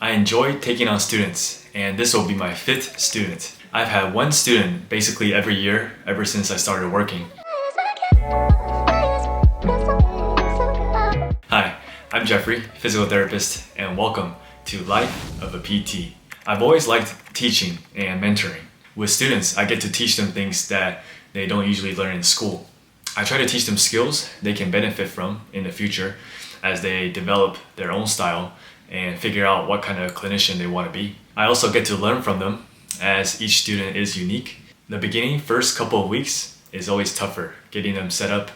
I enjoy taking on students, and this will be my 5th student. I've had one student basically every year ever since I started working. Hi, I'm Jeffrey, physical therapist, and welcome to Life of a PT. I've always liked teaching and mentoring. With students, I get to teach them things that they don't usually learn in school. I try to teach them skills they can benefit from in the future as they develop their own style and figure out what kind of clinician they want to be. I also get to learn from them as each student is unique. The beginning, first couple of weeks is always tougher, getting them set up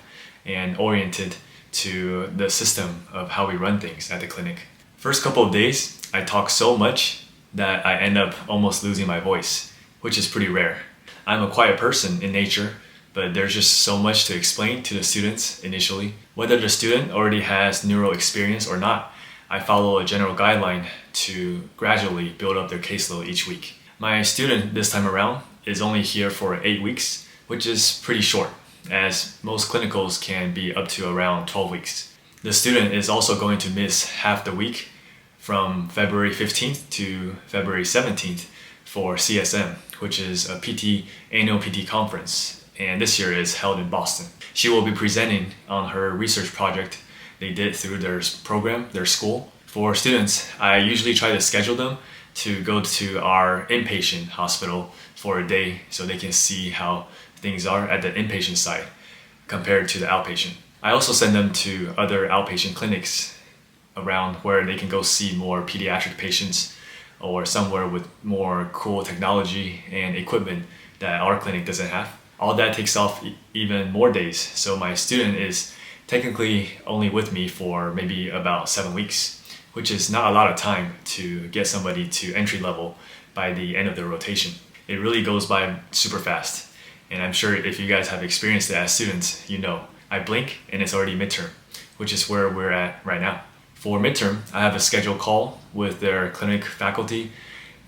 and oriented to the system of how we run things at the clinic. First couple of days, I talk so much that I end up almost losing my voice, which is pretty rare. I'm a quiet person in nature, but there's just so much to explain to the students initially. Whether the student already has neuro experience or not, I follow a general guideline to gradually build up their caseload each week. My student this time around is only here for 8 weeks, which is pretty short, as most clinicals can be up to around 12 weeks. The student is also going to miss half the week from February 15th to February 17th for CSM, which is a annual PT conference, and this year is held in Boston. She will be presenting on her research project they did through their program, their school. For students, I usually try to schedule them to go to our inpatient hospital for a day so they can see how things are at the inpatient side compared to the outpatient. I also send them to other outpatient clinics around where they can go see more pediatric patients or somewhere with more cool technology and equipment that our clinic doesn't have. All that takes off even more days, so my student is technically only with me for maybe about 7 weeks, which is not a lot of time to get somebody to entry level by the end of the rotation. It really goes by super fast, and I'm sure if you guys have experienced it as students, you know. I blink and it's already midterm, which is where we're at right now. For midterm, I have a scheduled call with their clinic faculty,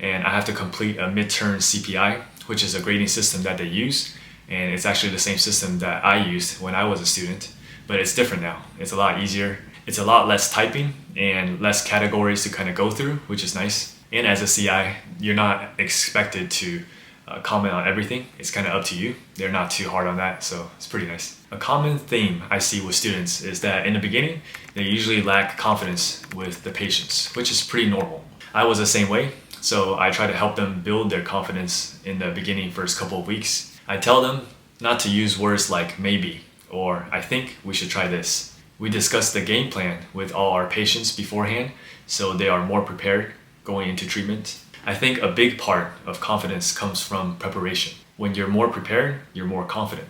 and I have to complete a midterm CPI, which is a grading system that they use. And it's actually the same system that I used when I was a student, but it's different now. It's a lot easier. It's a lot less typing and less categories to kind of go through, which is nice. And as a CI, you're not expected to comment on everything. It's kind of up to you. They're not too hard on that, so it's pretty nice. A common theme I see with students is that in the beginning, they usually lack confidence with the patients, which is pretty normal. I was the same way, so I try to help them build their confidence in the beginning first couple of weeks. I tell them not to use words like maybe or I think we should try this. We discuss the game plan with all our patients beforehand so they are more prepared going into treatment. I think a big part of confidence comes from preparation. When you're more prepared, you're more confident.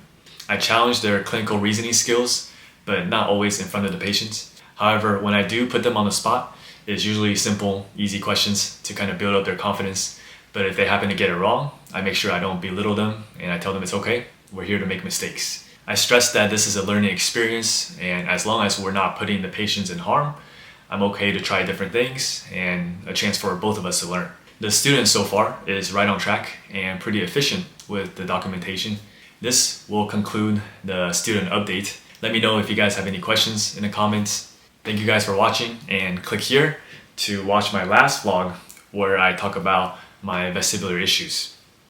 I challenge their clinical reasoning skills, but not always in front of the patients. However, when I do put them on the spot, it's usually simple, easy questions to kind of build up their confidence. But if they happen to get it wrong, I make sure I don't belittle them and I tell them it's okay, we're here to make mistakes. I stress that this is a learning experience, and as long as we're not putting the patients in harm, I'm okay to try different things and a chance for both of us to learn. The student so far is right on track and pretty efficient with the documentation. This will conclude the student update. Let me know if you guys have any questions in the comments. Thank you guys for watching, and click here to watch my last vlog where I talk about my vestibular issues.